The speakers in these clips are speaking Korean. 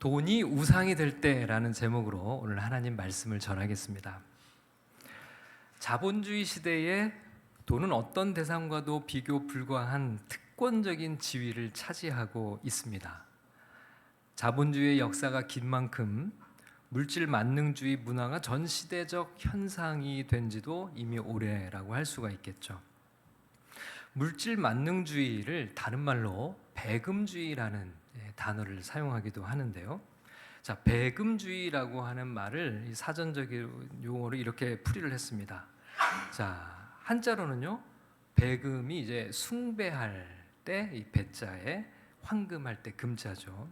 돈이 우상이 될 때라는 제목으로 오늘 하나님 말씀을 전하겠습니다. 자본주의 시대에 돈은 어떤 대상과도 비교 불가한 특권적인 지위를 차지하고 있습니다. 자본주의의 역사가 긴 만큼 물질 만능주의 문화가 전 시대적 현상이 된 지도 이미 오래라고 할 수가 있겠죠. 물질 만능주의를 다른 말로 배금주의라는 단어를 사용하기도 하는데요. 자, 배금주의라고 하는 말을 사전적인 용어로 이렇게 풀이를 했습니다. 자, 한자로는요, 배금이 이제 숭배할 때 이 배자에 황금할 때 금자죠.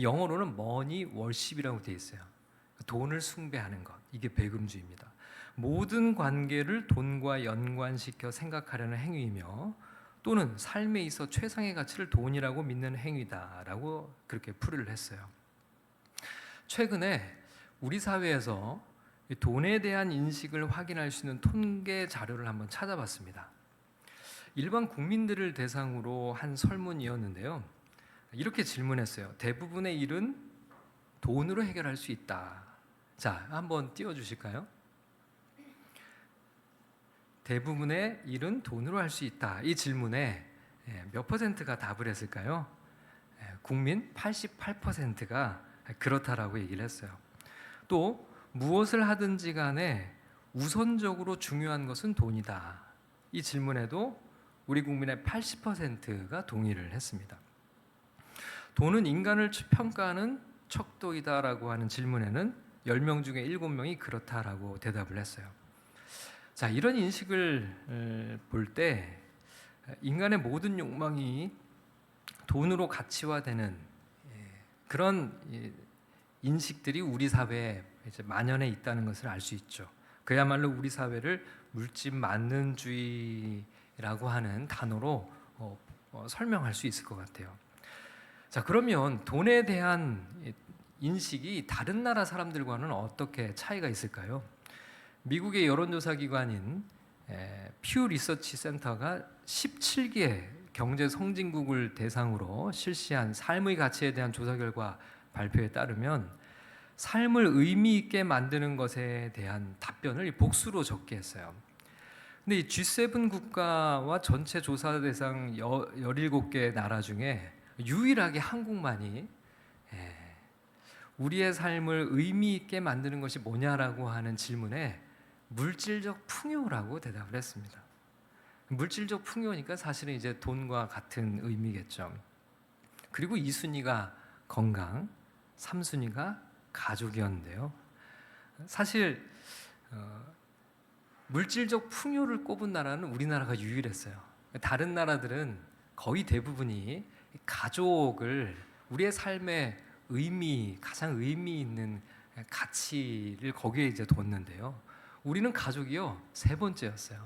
영어로는 머니 월십이라고 되어 있어요. 돈을 숭배하는 것, 이게 배금주의입니다. 모든 관계를 돈과 연관시켜 생각하려는 행위이며 또는 삶에 있어 최상의 가치를 돈이라고 믿는 행위다라고 그렇게 풀이를 했어요. 최근에 우리 사회에서 돈에 대한 인식을 확인할 수 있는 통계 자료를 한번 찾아봤습니다. 일반 국민들을 대상으로 한 설문이었는데요. 이렇게 질문했어요. 대부분의 일은 돈으로 해결할 수 있다. 자, 한번 띄워주실까요? 대부분의 일은 돈으로 할 수 있다. 이 질문에 몇 퍼센트가 답을 했을까요? 국민 88%가 그렇다라고 얘기를 했어요. 또 무엇을 하든지 간에 우선적으로 중요한 것은 돈이다. 이 질문에도 우리 국민의 80%가 동의를 했습니다. 돈은 인간을 평가하는 척도이다라고 하는 질문에는 10명 중에 7명이 그렇다라고 대답을 했어요. 자, 이런 인식을 볼 때 인간의 모든 욕망이 돈으로 가치화되는 그런 인식들이 우리 사회에 이제 만연해 있다는 것을 알 수 있죠. 그야말로 우리 사회를 물질 만능주의라고 하는 단어로 설명할 수 있을 것 같아요. 자, 그러면 돈에 대한 인식이 다른 나라 사람들과는 어떻게 차이가 있을까요? 미국의 여론조사 기관인 퓨 리서치 센터가 17개 경제 선진국을 대상으로 실시한 삶의 가치에 대한 조사 결과 발표에 따르면 삶을 의미 있게 만드는 것에 대한 답변을 복수로 적게 했어요. 근데 이 G7 국가와 전체 조사 대상 17개 나라 중에 유일하게 한국만이 우리의 삶을 의미 있게 만드는 것이 뭐냐라고 하는 질문에 물질적 풍요라고 대답을 했습니다. 물질적 풍요니까 사실은 이제 돈과 같은 의미겠죠. 그리고 2순위가 건강, 3순위가 가족이었는데요. 사실 물질적 풍요를 꼽은 나라는 우리나라가 유일했어요. 다른 나라들은 거의 대부분이 가족을 우리의 삶의 가장 의미 있는 가치를 거기에 이제 뒀는데요. 우리는 가족이요, 3번째였어요.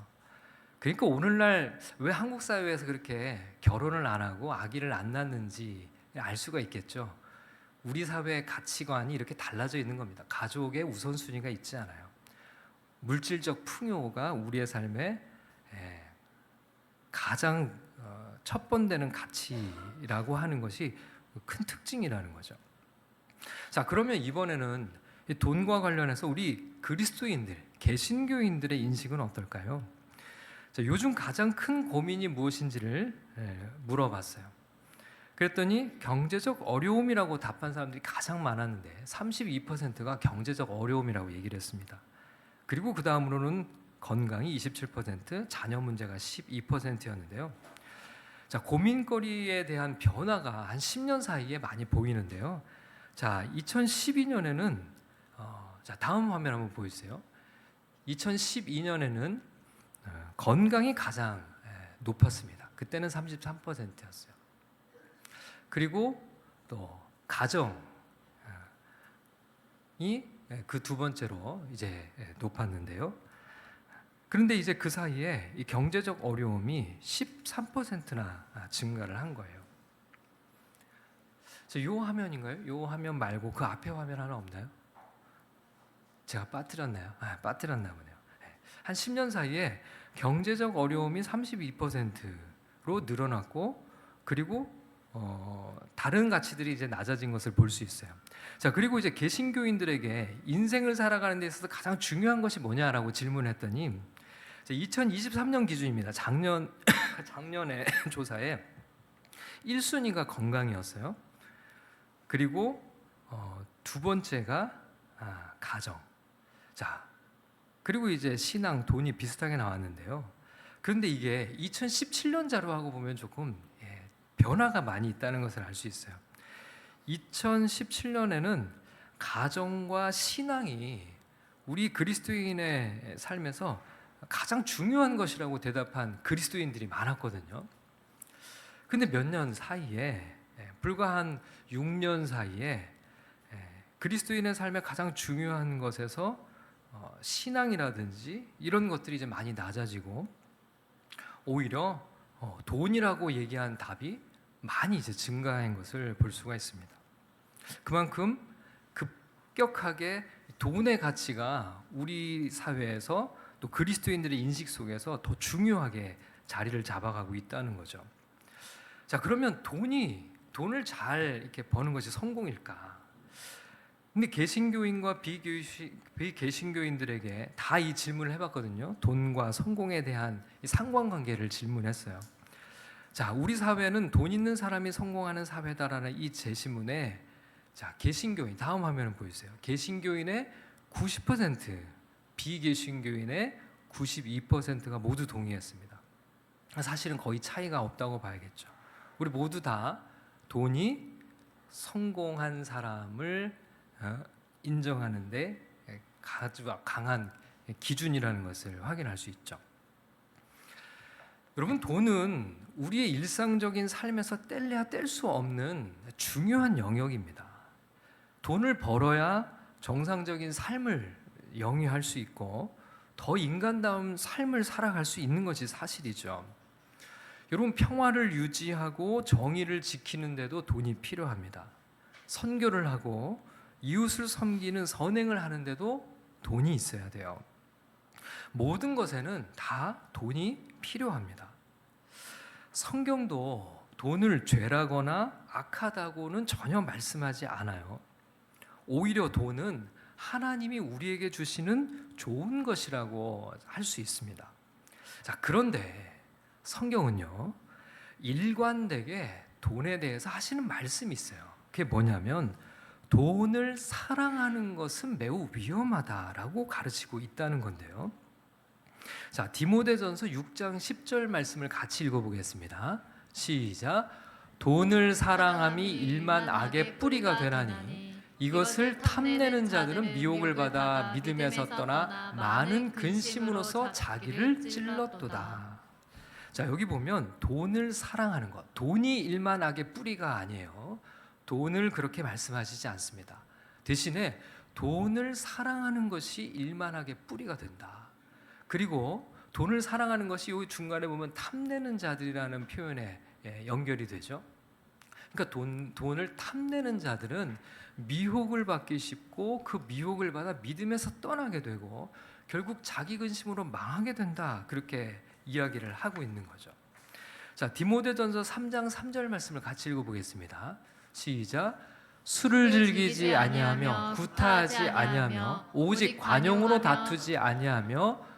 그러니까 오늘날 왜 한국 사회에서 그렇게 결혼을 안 하고 아기를 안 낳는지 알 수가 있겠죠. 우리 사회의 가치관이 이렇게 달라져 있는 겁니다. 가족의 우선순위가 있지 않아요. 물질적 풍요가 우리의 삶에 가장 첫 번째는 가치라고 하는 것이 큰 특징이라는 거죠. 자, 그러면 이번에는 돈과 관련해서 우리 그리스도인들, 개신교인들의 인식은 어떨까요? 자, 요즘 가장 큰 고민이 무엇인지를 물어봤어요. 그랬더니 경제적 어려움이라고 답한 사람들이 가장 많았는데 32%가 경제적 어려움이라고 얘기를 했습니다. 그리고 그 다음으로는 건강이 27%, 자녀 문제가 12%였는데요. 자, 고민거리에 대한 변화가 한 10년 사이에 많이 보이는데요. 자, 2012년에는 자, 다음 화면 한번 보여주세요. 2012년에는 건강이 가장 높았습니다. 그때는 33%였어요. 그리고 또 가정이 그 두 번째로 이제 높았는데요. 그런데 이제 그 사이에 이 경제적 어려움이 13%나 증가를 한 거예요. 이 화면인가요? 이 화면 말고 그 앞에 화면 하나 없나요? 제가 빠뜨렸나요? 빠뜨렸나 보네요. 한 10년 사이에 경제적 어려움이 32%로 늘어났고, 그리고 다른 가치들이 이제 낮아진 것을 볼 수 있어요. 자, 그리고 이제 개신교인들에게 인생을 살아가는 데 있어서 가장 중요한 것이 뭐냐라고 질문했더니 2023년 기준입니다. 작년에 조사에 1순위가 건강이었어요. 그리고 두 번째가 가정. 자, 그리고 이제 신앙, 돈이 비슷하게 나왔는데요. 그런데 이게 2017년 자료하고 보면 조금 변화가 많이 있다는 것을 알 수 있어요. 2017년에는 가정과 신앙이 우리 그리스도인의 삶에서 가장 중요한 것이라고 대답한 그리스도인들이 많았거든요. 근데 몇 년 사이에, 불과 한 6년 사이에 그리스도인의 삶에 가장 중요한 것에서 신앙이라든지 이런 것들이 이제 많이 낮아지고 오히려 돈이라고 얘기한 답이 많이 이제 증가한 것을 볼 수가 있습니다. 그만큼 급격하게 돈의 가치가 우리 사회에서 또 그리스도인들의 인식 속에서 더 중요하게 자리를 잡아가고 있다는 거죠. 자, 그러면 돈을 잘 이렇게 버는 것이 성공일까? 근데 개신교인과 비개신교인들에게 다 이 질문을 해봤거든요. 돈과 성공에 대한 이 상관관계를 질문했어요. 자, 우리 사회는 돈 있는 사람이 성공하는 사회다라는 이 제시문에 자, 개신교인 다음 화면을 보여주세요. 개신교인의 90%, 비개신교인의 92%가 모두 동의했습니다. 사실은 거의 차이가 없다고 봐야겠죠. 우리 모두 다 돈이 성공한 사람을 인정하는데 아주 강한 기준이라는 것을 확인할 수 있죠. 여러분, 돈은 우리의 일상적인 삶에서 뗄래야 뗄 수 없는 중요한 영역입니다. 돈을 벌어야 정상적인 삶을 영위할 수 있고 더 인간다운 삶을 살아갈 수 있는 것이 사실이죠. 여러분, 평화를 유지하고 정의를 지키는데도 돈이 필요합니다. 선교를 하고 이웃을 섬기는 선행을 하는데도 돈이 있어야 돼요. 모든 것에는 다 돈이 필요합니다. 성경도 돈을 죄라거나 악하다고는 전혀 말씀하지 않아요. 오히려 돈은 하나님이 우리에게 주시는 좋은 것이라고 할 수 있습니다. 자, 그런데 성경은요, 일관되게 돈에 대해서 하시는 말씀이 있어요. 그게 뭐냐면 돈을 사랑하는 것은 매우 위험하다라고 가르치고 있다는 건데요. 자, 디모데전서 6장 10절 말씀을 같이 읽어보겠습니다. 시작. 돈을 사랑함이 일만 악의 뿌리가 되나니 이것을 탐내는 자들은 미혹을 받아 믿음에서 떠나 많은 근심으로서 자기를 찔렀도다. 자, 여기 보면 돈을 사랑하는 것, 돈이 일만 악의 뿌리가 아니에요. 돈을 그렇게 말씀하시지 않습니다. 대신에 돈을 사랑하는 것이 일만 악의 뿌리가 된다. 그리고 돈을 사랑하는 것이 여기 중간에 보면 탐내는 자들이라는 표현에 연결이 되죠. 그러니까 돈을 탐내는 자들은 미혹을 받기 쉽고 그 미혹을 받아 믿음에서 떠나게 되고 결국 자기 근심으로 망하게 된다. 그렇게 이야기를 하고 있는 거죠. 자, 디모데전서 3장 3절 말씀을 같이 읽어보겠습니다. 시작. 술을 즐기지 아니하며 구타하지 아니하며 오직 관용으로 다투지 아니하며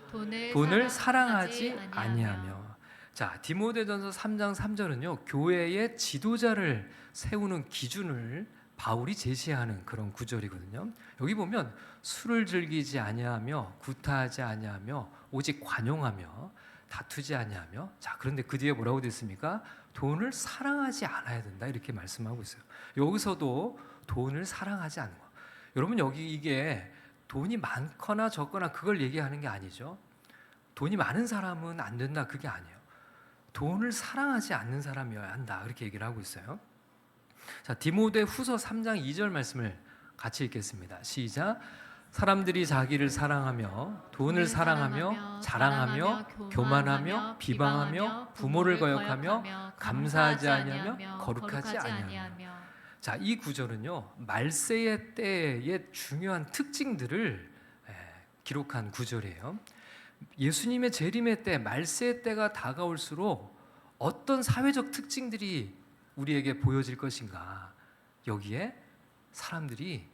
돈을 사랑하지 아니하며. 자, 디모데전서 3장 3절은요, 교회의 지도자를 세우는 기준을 바울이 제시하는 그런 구절이거든요. 여기 보면 술을 즐기지 아니하며 구타하지 아니하며 오직 관용하며 다투지 아니하며. 자, 그런데 그 뒤에 뭐라고 되어 있습니까? 돈을 사랑하지 않아야 된다, 이렇게 말씀하고 있어요. 여기서도 돈을 사랑하지 않는 거. 여러분, 여기 이게 돈이 많거나 적거나 그걸 얘기하는 게 아니죠. 돈이 많은 사람은 안 된다, 그게 아니에요. 돈을 사랑하지 않는 사람이어야 한다, 그렇게 얘기를 하고 있어요. 자, 디모데 후서 3장 2절 말씀을 같이 읽겠습니다. 시작. 사람들이 자기를 사랑하며 돈을 사랑하며 자랑하며 교만하며 비방하며 부모를 거역하며 감사하지 아니하며 거룩하지 아니하며. 자, 이 구절은요, 말세의 때의 중요한 특징들을 기록한 구절이에요. 예수님의 재림의 때, 말세의 때가 다가올수록 어떤 사회적 특징들이 우리에게 보여질 것인가? 여기에 사람들이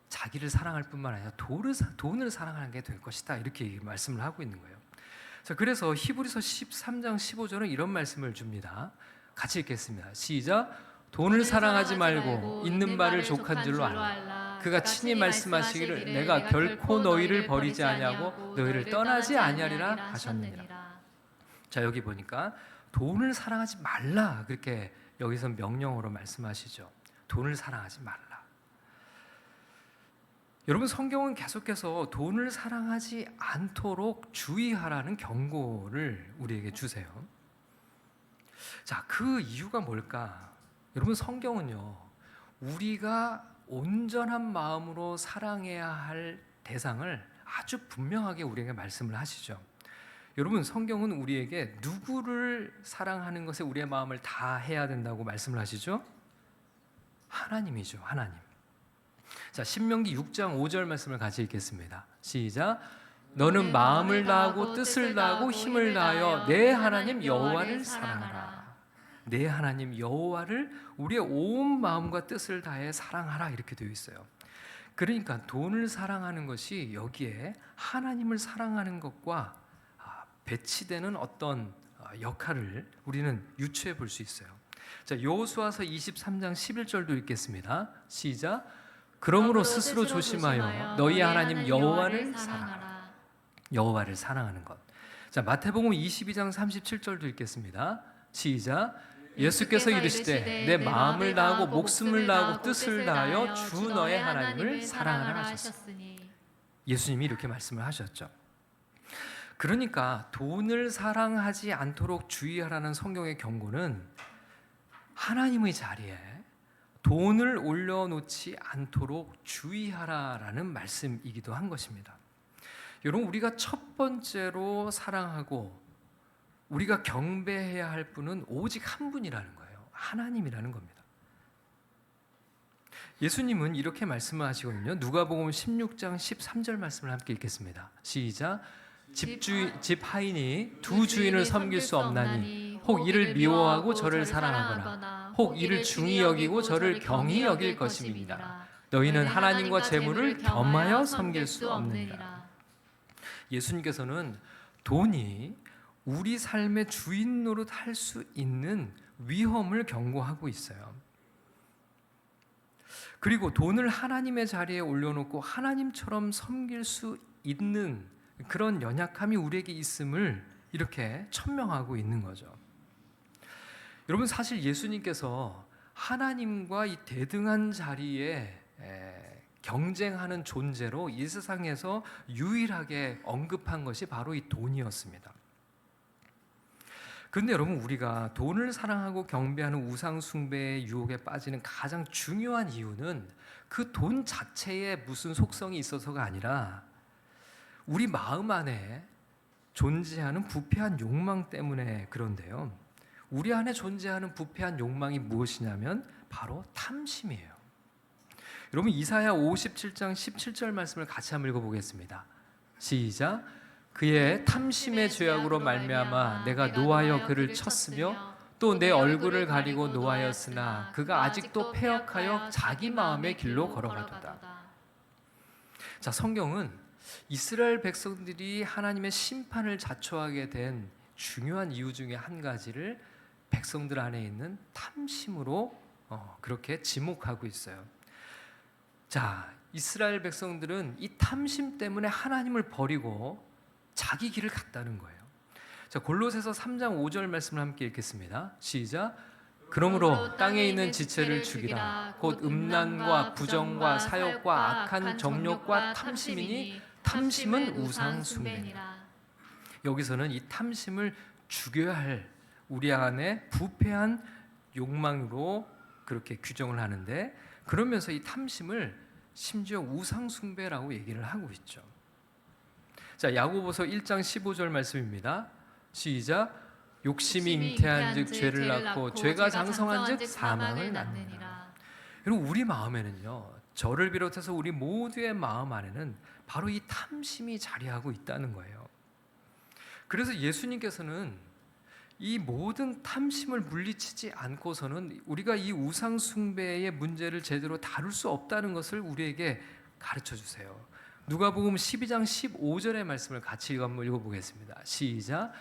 자기를 사랑할 뿐만 아니라 돈을 사랑하는 게 될 것이다. 이렇게 말씀을 하고 있는 거예요. 자, 그래서 히브리서 13장 15절은 이런 말씀을 줍니다. 같이 읽겠습니다. 시작. 돈을 사랑하지 말고 있는 바를 족한 줄로 알라. 그가 친히 말씀하시기를 내가 결코 너희를 버리지 아니하고 너희를 떠나지 아니하리라 하셨느니라. 자, 여기 보니까 돈을 사랑하지 말라, 그렇게 여기서 명령어로 말씀하시죠. 돈을 사랑하지 말라. 여러분, 성경은 계속해서 돈을 사랑하지 않도록 주의하라는 경고를 우리에게 주세요. 자, 그 이유가 뭘까? 여러분, 성경은요, 우리가 온전한 마음으로 사랑해야 할 대상을 아주 분명하게 우리에게 말씀을 하시죠. 여러분, 성경은 우리에게 누구를 사랑하는 것에 우리의 마음을 다 해야 된다고 말씀을 하시죠? 하나님이죠, 하나님. 자, 신명기 6장 5절 말씀을 같이 읽겠습니다. 시작. 너는 마음을 다하고 뜻을 다하고 힘을 다하여 내 하나님 여호와를 사랑하라. 내 하나님 여호와를 우리의 온 마음과 뜻을 다해 사랑하라, 이렇게 되어 있어요. 그러니까 돈을 사랑하는 것이 여기에 하나님을 사랑하는 것과 배치되는 어떤 역할을 우리는 유추해 볼 수 있어요. 자, 여호수아서 23장 11절도 읽겠습니다. 시작. 그러므로 스스로 조심하여 너희 하나님 여호와를 사랑하라. 여호와를 사랑하는 것. 자, 마태복음 22장 37절도 읽겠습니다. 시작. 예수께서 이르시되 내 마음을 다하고 목숨을 다하고 뜻을 다하여 주 너의 하나님을 사랑하라 하셨으니. 예수님이 이렇게 말씀을 하셨죠. 그러니까 돈을 사랑하지 않도록 주의하라는 성경의 경고는 하나님의 자리에 돈을 올려놓지 않도록 주의하라라는 말씀이기도 한 것입니다. 여러분, 우리가 첫 번째로 사랑하고 우리가 경배해야 할 분은 오직 한 분이라는 거예요. 하나님이라는 겁니다. 예수님은 이렇게 말씀을 하시거든요. 누가복음 16장 13절 말씀을 함께 읽겠습니다. 시작. 집 하인이 두 주인을 섬길 수 없나니 혹 이를 미워하고 저를 사랑하거나 혹 이를 중히 여기고 저를 경히 여길 것임이니라. 너희는 하나님과 재물을 겸하여 섬길 수 없느니라. 예수님께서는 돈이 우리 삶의 주인 노릇할 수 있는 위험을 경고하고 있어요. 그리고 돈을 하나님의 자리에 올려놓고 하나님처럼 섬길 수 있는 그런 연약함이 우리에게 있음을 이렇게 천명하고 있는 거죠. 여러분, 사실 예수님께서 하나님과 이 대등한 자리에 경쟁하는 존재로 이 세상에서 유일하게 언급한 것이 바로 이 돈이었습니다. 그런데 여러분, 우리가 돈을 사랑하고 경배하는 우상 숭배의 유혹에 빠지는 가장 중요한 이유는 그 돈 자체에 무슨 속성이 있어서가 아니라 우리 마음 안에 존재하는 부패한 욕망 때문에 그런데요. 우리 안에 존재하는 부패한 욕망이 무엇이냐면 바로 탐심이에요. 여러분, 이사야 57장 17절 말씀을 같이 한번 읽어보겠습니다. 시작. 그의 탐심의 죄악으로 말미암아 내가 노하여 그를 쳤으며 또 내 얼굴을 가리고 노하였으나 그가 아직도 패역하여 자기 마음의 길로 걸어가도다. 자, 성경은 이스라엘 백성들이 하나님의 심판을 자초하게 된 중요한 이유 중에 한 가지를 백성들 안에 있는 탐심으로 그렇게 지목하고 있어요. 자, 이스라엘 백성들은 이 탐심 때문에 하나님을 버리고 자기 길을 갔다는 거예요. 자, 골로새서 3장 5절 말씀을 함께 읽겠습니다. 시작. 그러므로 땅에 있는 지체를 죽이라. 곧 음란과 부정과 사욕과 악한 정욕과 탐심이니 탐심은 우상 숭배니라. 여기서는 이 탐심을 죽여야 할 우리 안에 부패한 욕망으로 그렇게 규정을 하는데, 그러면서 이 탐심을 심지어 우상 숭배라고 얘기를 하고 있죠. 자, 야고보서 1장 15절 말씀입니다. 시작. 욕심이 잉태한즉 죄를 낳고 죄가 장성한즉 사망을 낳느니라. 여러분, 우리 마음에는요, 저를 비롯해서 우리 모두의 마음 안에는 바로 이 탐심이 자리하고 있다는 거예요. 그래서 예수님께서는 이 모든 탐심을 물리치지 않고서는 우리가 이 우상 숭배의 문제를 제대로 다룰 수 없다는 것을 우리에게 가르쳐 주세요. 누가복음 12장 15절의 말씀을 같이 한번 읽어보겠습니다. 시작.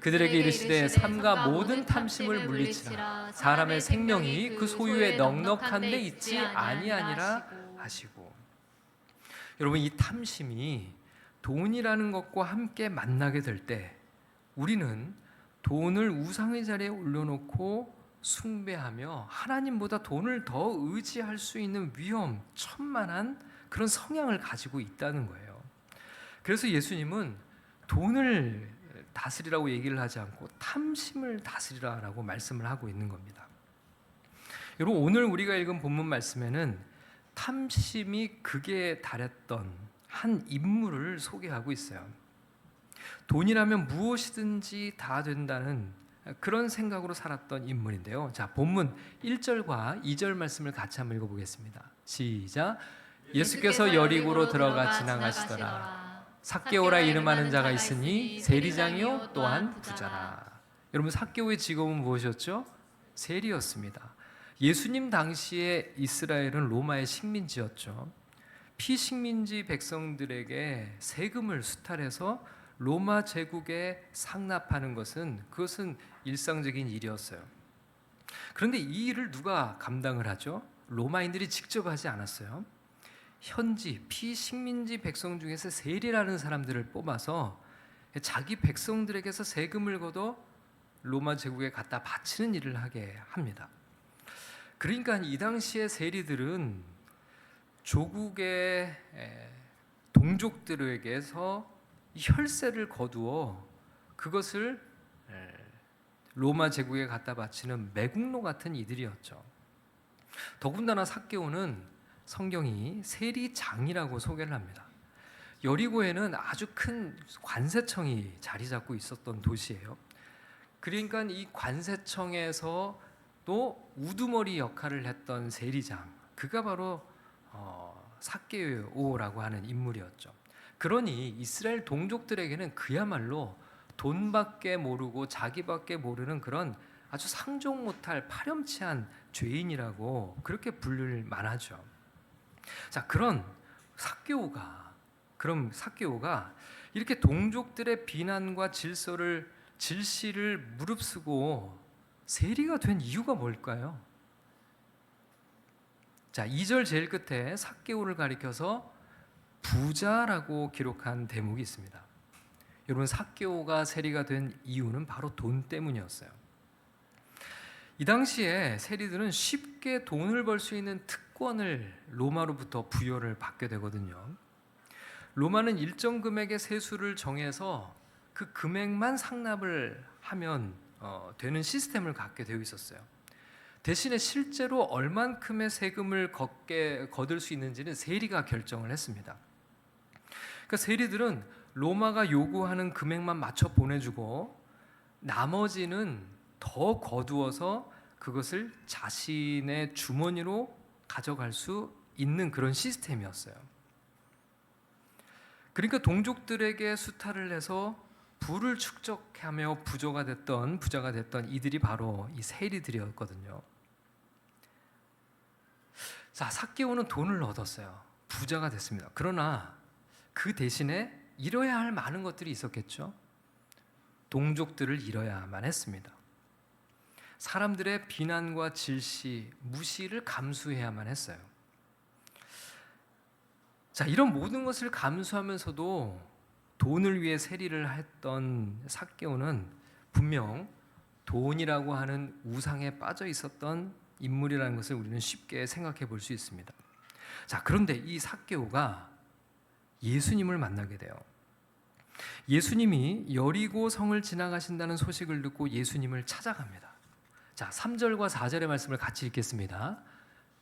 그들에게 이르시되 삼가 모든 탐심을 물리치라. 사람의 생명이 그 소유에 넉넉한 데 있지 아니하니라 하시고. 여러분, 이 탐심이 돈이라는 것과 함께 만나게 될 때 우리는 돈을 우상의 자리에 올려놓고 숭배하며 하나님보다 돈을 더 의지할 수 있는 천만한 그런 성향을 가지고 있다는 거예요. 그래서 예수님은 돈을 다스리라고 얘기를 하지 않고 탐심을 다스리라라고 말씀을 하고 있는 겁니다. 여러분, 오늘 우리가 읽은 본문 말씀에는 탐심이 극에 달했던 한 인물을 소개하고 있어요. 돈이라면 무엇이든지 다 된다는 그런 생각으로 살았던 인물인데요. 자, 본문 1절과 2절 말씀을 같이 한번 읽어보겠습니다. 시작. 예수께서 여리고로 들어가 지나가시더라. 삭개오라 이름하는 자가 있으니 세리장이요 또한 부자라. 여러분, 삭개오의 직업은 무엇이었죠? 세리였습니다. 예수님 당시에 이스라엘은 로마의 식민지였죠. 피식민지 백성들에게 세금을 수탈해서 로마 제국에 상납하는 그것은 일상적인 일이었어요. 그런데 이 일을 누가 감당을 하죠? 로마인들이 직접 하지 않았어요. 현지 피식민지 백성 중에서 세리라는 사람들을 뽑아서 자기 백성들에게서 세금을 걷어 로마 제국에 갖다 바치는 일을 하게 합니다. 그러니까 이 당시의 세리들은 조국의 동족들에게서 혈세를 거두어 그것을 로마 제국에 갖다 바치는 매국노 같은 이들이었죠. 더군다나 삭개오는 성경이 세리장이라고 소개를 합니다. 여리고에는 아주 큰 관세청이 자리 잡고 있었던 도시예요. 그러니까 이 관세청에서 또 우두머리 역할을 했던 세리장, 그가 바로 삭개오라고 하는 인물이었죠. 그러니 이스라엘 동족들에게는 그야말로 돈밖에 모르고 자기밖에 모르는 그런 아주 상종 못할 파렴치한 죄인이라고 그렇게 부를 만하죠. 자, 그럼 삭개오가 이렇게 동족들의 비난과 질시를 무릅쓰고 세리가 된 이유가 뭘까요? 자, 2절 제일 끝에 삭개오를 가리켜서 부자라고 기록한 대목이 있습니다. 여러분, 삭개오가 세리가 된 이유는 바로 돈 때문이었어요. 이 당시에 세리들은 쉽게 돈을 벌 수 있는 특권을 로마로부터 부여를 받게 되거든요. 로마는 일정 금액의 세수를 정해서 그 금액만 상납을 하면 되는 시스템을 갖게 되어 있었어요. 대신에 실제로 얼만큼의 세금을 거둘 수 있는지는 세리가 결정을 했습니다. 그러니까 세리들은 로마가 요구하는 금액만 맞춰 보내주고 나머지는 더 거두어서 그것을 자신의 주머니로 가져갈 수 있는 그런 시스템이었어요. 그러니까 동족들에게 수탈을 해서 부를 축적하며 부자가 됐던 이들이 바로 이 세리들이었거든요. 자, 삭개오는 돈을 얻었어요. 부자가 됐습니다. 그러나 그 대신에 잃어야 할 많은 것들이 있었겠죠. 동족들을 잃어야만 했습니다. 사람들의 비난과 질시, 무시를 감수해야만 했어요. 자, 이런 모든 것을 감수하면서도 돈을 위해 세리를 했던 삭개오는 분명 돈이라고 하는 우상에 빠져 있었던 인물이라는 것을 우리는 쉽게 생각해 볼 수 있습니다. 자, 그런데 이 삭개오가 예수님을 만나게 돼요. 예수님이 여리고 성을 지나가신다는 소식을 듣고 예수님을 찾아갑니다. 자, 3절과 4절의 말씀을 같이 읽겠습니다.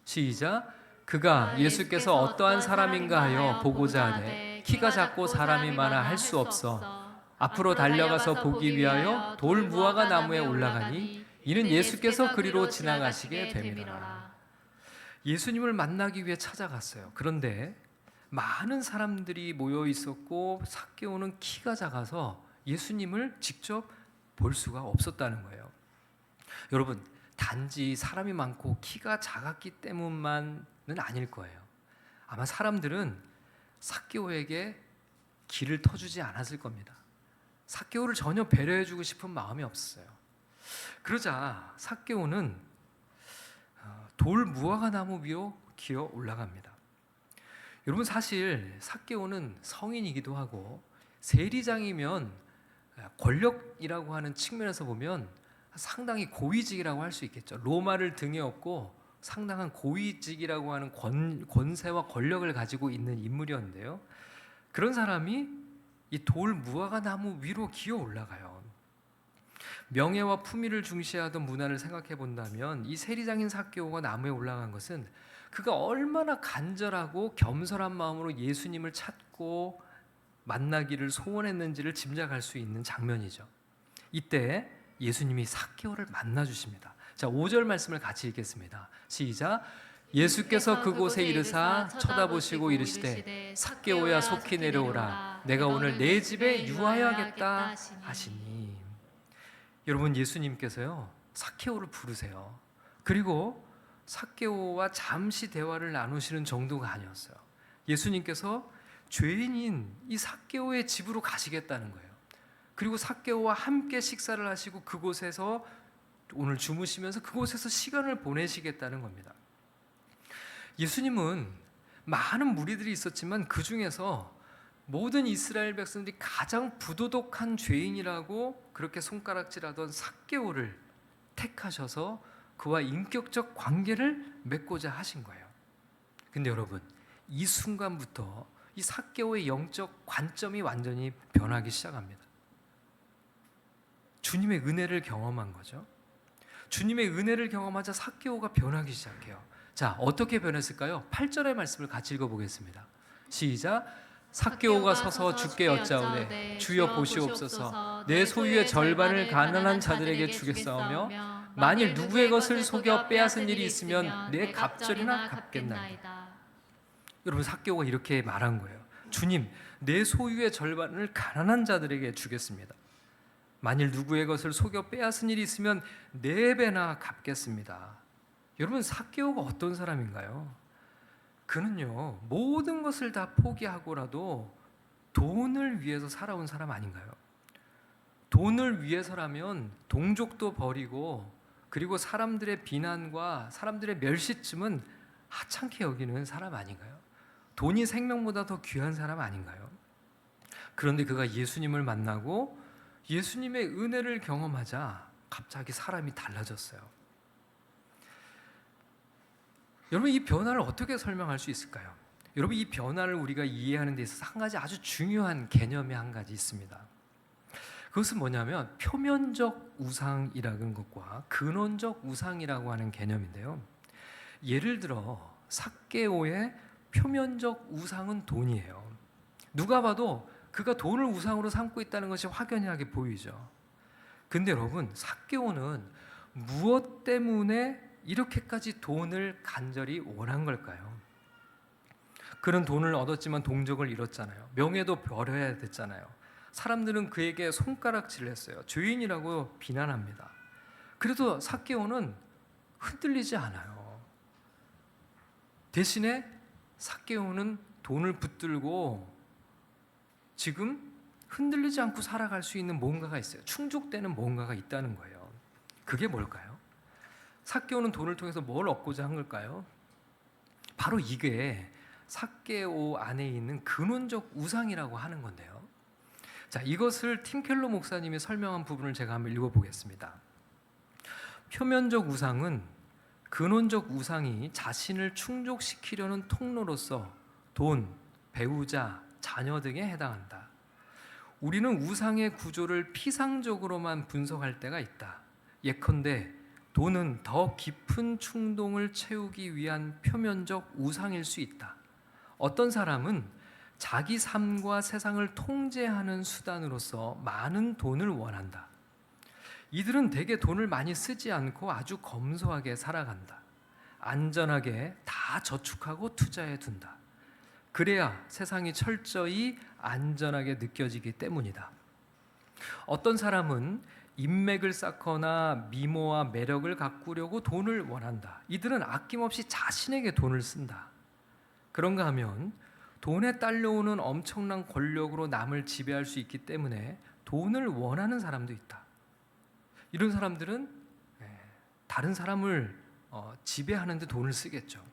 시작. 그가 예수께서 어떠한 사람인가 하여 보고자 하되 키가 작고 사람이 많아 할 수 없어 앞으로 달려가서 보기 위하여 돌 무화과 나무에 올라가니 이는 예수께서 그리로 지나가시게 됨이라. 예수님을 만나기 위해 찾아갔어요. 그런데 많은 사람들이 모여 있었고 삭개오는 키가 작아서 예수님을 직접 볼 수가 없었다는 거예요. 여러분, 단지 사람이 많고 키가 작았기 때문만은 아닐 거예요. 아마 사람들은 삭개오에게 길을 터주지 않았을 겁니다. 삭개오를 전혀 배려해주고 싶은 마음이 없었어요. 그러자 삭개오는 돌 무화과 나무 위로 기어 올라갑니다. 여러분, 사실 삭개오는 성인이기도 하고 세리장이면 권력이라고 하는 측면에서 보면 상당히 고위직이라고 할 수 있겠죠. 로마를 등에 업고 상당한 고위직이라고 하는 권세와 권력을 가지고 있는 인물이었는데요. 그런 사람이 이 돌 무화과 나무 위로 기어 올라가요. 명예와 품위를 중시하던 문화를 생각해 본다면 이 세리장인 삭개오가 나무에 올라간 것은 그가 얼마나 간절하고 겸손한 마음으로 예수님을 찾고 만나기를 소원했는지를 짐작할 수 있는 장면이죠. 이때 예수님이 삭개오를 만나 주십니다. 자, 5절 말씀을 같이 읽겠습니다. 시작. 예수께서 그곳에 이르사 쳐다보시고 이르시되 삭개오야, 속히 내려오라. 내가 오늘 내 집에 유하여야겠다 하시니. 여러분, 예수님께서요 삭개오를 부르세요. 그리고 삭개오와 잠시 대화를 나누시는 정도가 아니었어요. 예수님께서 죄인인 이 삭개오의 집으로 가시겠다는 거예요. 그리고 삭개오와 함께 식사를 하시고 그곳에서 오늘 주무시면서 그곳에서 시간을 보내시겠다는 겁니다. 예수님은 많은 무리들이 있었지만 그 중에서 모든 이스라엘 백성들이 가장 부도덕한 죄인이라고 그렇게 손가락질하던 삭개오를 택하셔서 그와 인격적 관계를 맺고자 하신 거예요. 근데 여러분, 이 순간부터 이 삭개오의 영적 관점이 완전히 변하기 시작합니다. 주님의 은혜를 경험한 거죠. 주님의 은혜를 경험하자 삭개오가 변하기 시작해요. 자, 어떻게 변했을까요? 8절의 말씀을 같이 읽어보겠습니다. 시작. 삭개오가 서서 주께 여짜오되 주여 보시옵소서, 내 소유의 절반을 가난한 자들에게 주겠사오며 만일 누구의 것을 속여 빼앗은 일이 있으면 내 갑절이나 갚겠나이다. 여러분, 삭개오가 이렇게 말한 거예요. 주님, 내 소유의 절반을 가난한 자들에게 주겠습니다. 만일 누구의 것을 속여 빼앗은 일이 있으면 4배나 갚겠습니다. 여러분, 삭개오가 어떤 사람인가요? 그는요 모든 것을 다 포기하고라도 돈을 위해서 살아온 사람 아닌가요? 돈을 위해서라면 동족도 버리고 그리고 사람들의 비난과 사람들의 멸시쯤은 하찮게 여기는 사람 아닌가요? 돈이 생명보다 더 귀한 사람 아닌가요? 그런데 그가 예수님을 만나고 예수님의 은혜를 경험하자 갑자기 사람이 달라졌어요. 여러분, 이 변화를 어떻게 설명할 수 있을까요? 여러분, 이 변화를 우리가 이해하는 데 있어서 한 가지 아주 중요한 개념이 한 가지 있습니다. 그것은 뭐냐면 표면적 우상이라는 것과 근원적 우상이라고 하는 개념인데요. 예를 들어 삭개오의 표면적 우상은 돈이에요. 누가 봐도 그가 돈을 우상으로 삼고 있다는 것이 확연하게 보이죠. 근데 여러분, 삭개오는 무엇 때문에 이렇게까지 돈을 간절히 원한 걸까요? 그는 돈을 얻었지만 동족을 잃었잖아요. 명예도 버려야 됐잖아요. 사람들은 그에게 손가락질을 했어요. 죄인이라고 비난합니다. 그래도 삭개오는 흔들리지 않아요. 대신에 삭개오는 돈을 붙들고 지금 흔들리지 않고 살아갈 수 있는 뭔가가 있어요. 충족되는 뭔가가 있다는 거예요. 그게 뭘까요? 삭개오는 돈을 통해서 뭘 얻고자 한 걸까요? 바로 이게 삭개오 안에 있는 근원적 우상이라고 하는 건데요. 자, 이것을 팀 켈러 목사님이 설명한 부분을 제가 한번 읽어보겠습니다. 표면적 우상은 근원적 우상이 자신을 충족시키려는 통로로서 돈, 배우자, 자녀 등에 해당한다. 우리는 우상의 구조를 피상적으로만 분석할 때가 있다. 예컨대 돈은 더 깊은 충동을 채우기 위한 표면적 우상일 수 있다. 어떤 사람은 자기 삶과 세상을 통제하는 수단으로서 많은 돈을 원한다. 이들은 대개 돈을 많이 쓰지 않고 아주 검소하게 살아간다. 안전하게 다 저축하고 투자해 둔다. 그래야 세상이 철저히 안전하게 느껴지기 때문이다. 어떤 사람은 인맥을 쌓거나 미모와 매력을 가꾸려고 돈을 원한다. 이들은 아낌없이 자신에게 돈을 쓴다. 그런가 하면 돈에 딸려오는 엄청난 권력으로 남을 지배할 수 있기 때문에 돈을 원하는 사람도 있다. 이런 사람들은 다른 사람을 지배하는 데 돈을 쓰겠죠.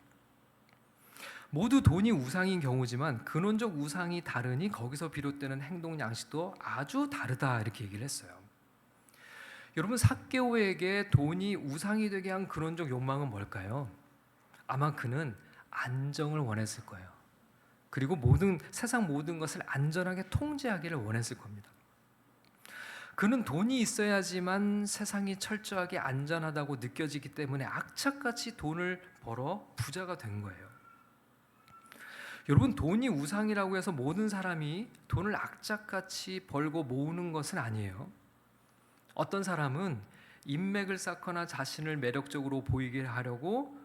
모두 돈이 우상인 경우지만 근원적 우상이 다르니 거기서 비롯되는 행동 양식도 아주 다르다, 이렇게 얘기를 했어요. 여러분, 삭개오에게 돈이 우상이 되게 한 근원적 욕망은 뭘까요? 아마 그는 안정을 원했을 거예요. 그리고 세상 모든 것을 안전하게 통제하기를 원했을 겁니다. 그는 돈이 있어야지만 세상이 철저하게 안전하다고 느껴지기 때문에 악착같이 돈을 벌어 부자가 된 거예요. 여러분, 돈이 우상이라고 해서 모든 사람이 돈을 악착같이 벌고 모으는 것은 아니에요. 어떤 사람은 인맥을 쌓거나 자신을 매력적으로 보이게 하려고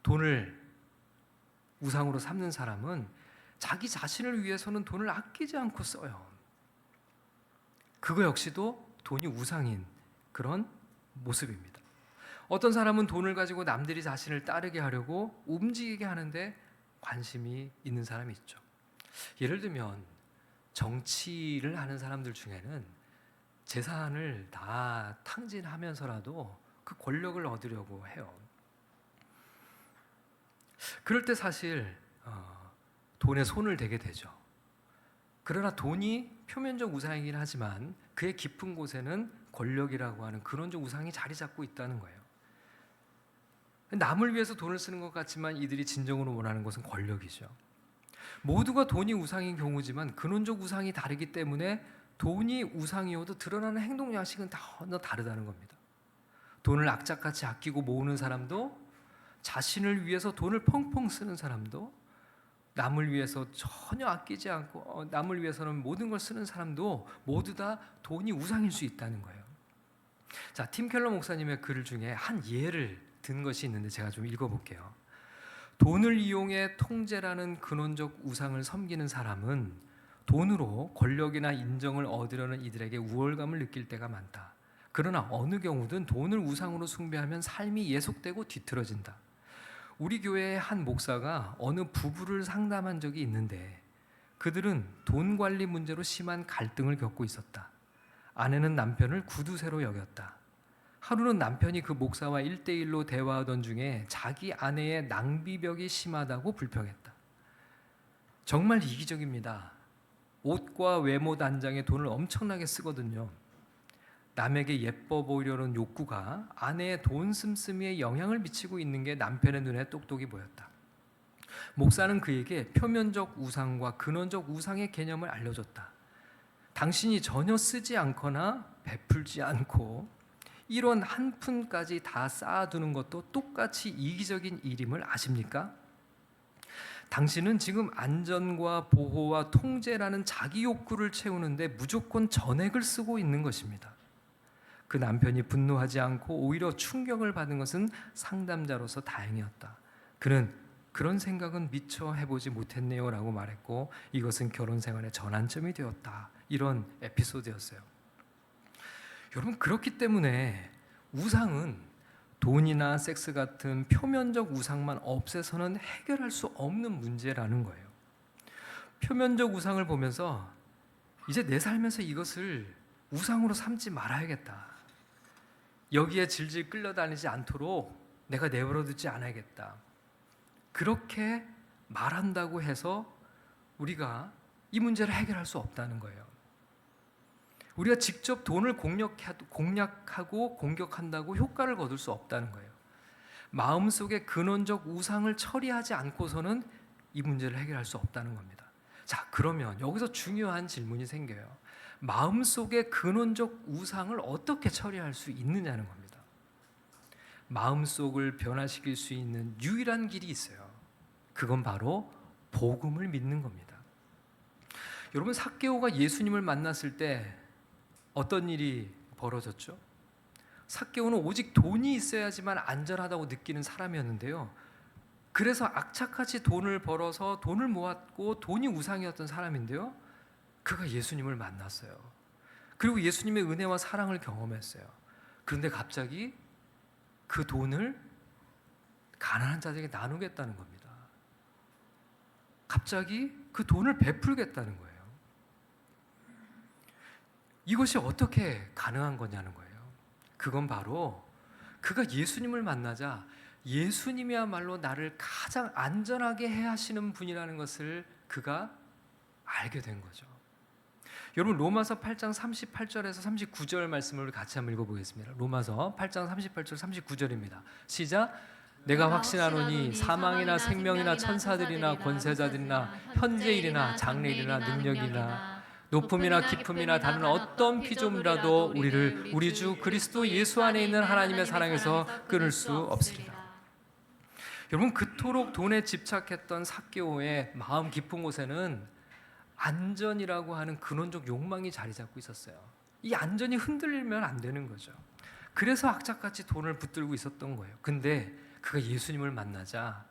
돈을 우상으로 삼는 사람은 자기 자신을 위해서는 돈을 아끼지 않고 써요. 그거 역시도 돈이 우상인 그런 모습입니다. 어떤 사람은 돈을 가지고 남들이 자신을 따르게 하려고 움직이게 하는데 관심이 있는 사람이 있죠. 예를 들면 정치를 하는 사람들 중에는 재산을 다 탕진하면서라도 그 권력을 얻으려고 해요. 그럴 때 사실 돈에 손을 대게 되죠. 그러나 돈이 표면적 우상이긴 하지만 그의 깊은 곳에는 권력이라고 하는 근원적 우상이 자리 잡고 있다는 거예요. 남을 위해서 돈을 쓰는 것 같지만 이들이 진정으로 원하는 것은 권력이죠. 모두가 돈이 우상인 경우지만 근원적 우상이 다르기 때문에 돈이 우상이어도 드러나는 행동 양식은 전혀 다르다는 겁니다. 돈을 악착같이 아끼고 모으는 사람도, 자신을 위해서 돈을 펑펑 쓰는 사람도, 남을 위해서 전혀 아끼지 않고 남을 위해서는 모든 걸 쓰는 사람도 모두 다 돈이 우상일 수 있다는 거예요. 자, 팀 켈러 목사님의 글 중에 한 예를 든 것이 있는데 제가 좀 읽어볼게요. 돈을 이용해 통제라는 근원적 우상을 섬기는 사람은 돈으로 권력이나 인정을 얻으려는 이들에게 우월감을 느낄 때가 많다. 그러나 어느 경우든 돈을 우상으로 숭배하면 삶이 예속되고 뒤틀어진다. 우리 교회의 한 목사가 어느 부부를 상담한 적이 있는데 그들은 돈 관리 문제로 심한 갈등을 겪고 있었다. 아내는 남편을 구두쇠로 여겼다. 하루는 남편이 그 목사와 1대1로 대화하던 중에 자기 아내의 낭비벽이 심하다고 불평했다. 정말 이기적입니다. 옷과 외모 단장에 돈을 엄청나게 쓰거든요. 남에게 예뻐 보이려는 욕구가 아내의 돈 씀씀이에 영향을 미치고 있는 게 남편의 눈에 똑똑히 보였다. 목사는 그에게 표면적 우상과 근원적 우상의 개념을 알려줬다. 당신이 전혀 쓰지 않거나 베풀지 않고 1원 한 푼까지 다 쌓아두는 것도 똑같이 이기적인 일임을 아십니까? 당신은 지금 안전과 보호와 통제라는 자기 욕구를 채우는데 무조건 전액을 쓰고 있는 것입니다. 그 남편이 분노하지 않고 오히려 충격을 받은 것은 상담자로서 다행이었다. 그는 그런 생각은 미처 해보지 못했네요 라고 말했고 이것은 결혼 생활의 전환점이 되었다. 이런 에피소드였어요. 여러분, 그렇기 때문에 우상은 돈이나 섹스 같은 표면적 우상만 없애서는 해결할 수 없는 문제라는 거예요. 표면적 우상을 보면서 이제 내 삶에서 이것을 우상으로 삼지 말아야겠다. 여기에 질질 끌려다니지 않도록 내가 내버려두지 않아야겠다. 그렇게 말한다고 해서 우리가 이 문제를 해결할 수 없다는 거예요. 우리가 직접 돈을 공략하고 공격한다고 효과를 거둘 수 없다는 거예요. 마음속의 근원적 우상을 처리하지 않고서는 이 문제를 해결할 수 없다는 겁니다. 자, 그러면 여기서 중요한 질문이 생겨요. 마음속의 근원적 우상을 어떻게 처리할 수 있느냐는 겁니다. 마음속을 변화시킬 수 있는 유일한 길이 있어요. 그건 바로 복음을 믿는 겁니다. 여러분, 삭개오가 예수님을 만났을 때 어떤 일이 벌어졌죠? 삭개오는 오직 돈이 있어야지만 안전하다고 느끼는 사람이었는데요. 그래서 악착같이 돈을 벌어서 돈을 모았고 돈이 우상이었던 사람인데요. 그가 예수님을 만났어요. 그리고 예수님의 은혜와 사랑을 경험했어요. 그런데 갑자기 그 돈을 가난한 자들에게 나누겠다는 겁니다. 갑자기 그 돈을 베풀겠다는 거예요. 이것이 어떻게 가능한 거냐는 거예요. 그건 바로 그가 예수님을 만나자 예수님이야말로 나를 가장 안전하게 해 하시는 분이라는 것을 그가 알게 된 거죠. 여러분, 로마서 8장 38절에서 39절 말씀을 같이 한번 읽어보겠습니다. 로마서 8장 38절 39절입니다. 시작. 내가 확신하노니 사망이나 생명이나 천사들이나 권세자들이나 현재일이나 장래일이나 능력이나 높음이나 깊음이나 다른 어떤 피조물이라도 우리를 우리 주 그리스도 예수 안에 있는 하나님의 사랑에서 끊을 수 없으리라. 여러분, 그토록 돈에 집착했던 삭개오의 마음 깊은 곳에는 안전이라고 하는 근원적 욕망이 자리 잡고 있었어요. 이 안전이 흔들리면 안 되는 거죠. 그래서 악착같이 돈을 붙들고 있었던 거예요. 근데 그가 예수님을 만나자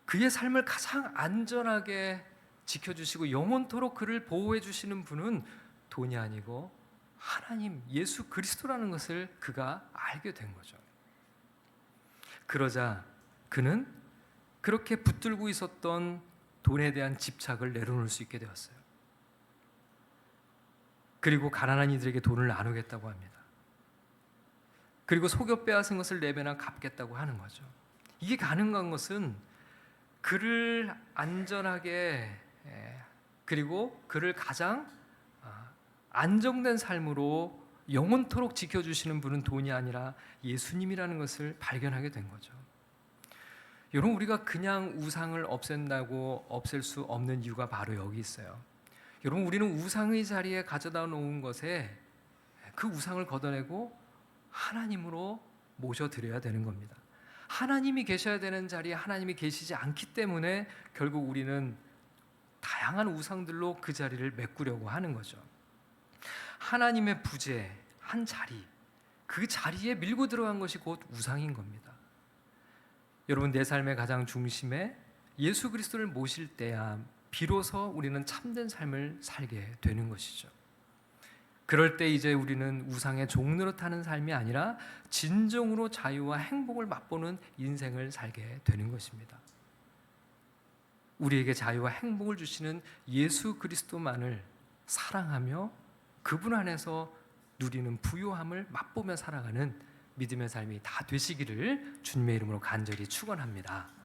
그의 삶을 가장 안전하게 지켜주시고 영원토록 그를 보호해 주시는 분은 돈이 아니고 하나님 예수 그리스도라는 것을 그가 알게 된 거죠. 그러자 그는 그렇게 붙들고 있었던 돈에 대한 집착을 내려놓을 수 있게 되었어요. 그리고 가난한 이들에게 돈을 나누겠다고 합니다. 그리고 속여 빼앗은 것을 4배나 갚겠다고 하는 거죠. 이게 가능한 것은 그를 안전하게 그리고 그를 가장 안정된 삶으로 영원토록 지켜주시는 분은 돈이 아니라 예수님이라는 것을 발견하게 된 거죠. 여러분, 우리가 그냥 우상을 없앤다고 없앨 수 없는 이유가 바로 여기 있어요. 여러분, 우리는 우상의 자리에 가져다 놓은 것에 그 우상을 걷어내고 하나님으로 모셔드려야 되는 겁니다. 하나님이 계셔야 되는 자리에 하나님이 계시지 않기 때문에 결국 우리는 다양한 우상들로 그 자리를 메꾸려고 하는 거죠. 하나님의 부재, 한 자리, 그 자리에 밀고 들어간 것이 곧 우상인 겁니다. 여러분, 내 삶의 가장 중심에 예수 그리스도를 모실 때야 비로소 우리는 참된 삶을 살게 되는 것이죠. 그럴 때 이제 우리는 우상의 종로로 타는 삶이 아니라 진정으로 자유와 행복을 맛보는 인생을 살게 되는 것입니다. 우리에게 자유와 행복을 주시는 예수 그리스도만을 사랑하며 그분 안에서 누리는 부요함을 맛보며 살아가는 믿음의 삶이 다 되시기를 주님의 이름으로 간절히 축원합니다.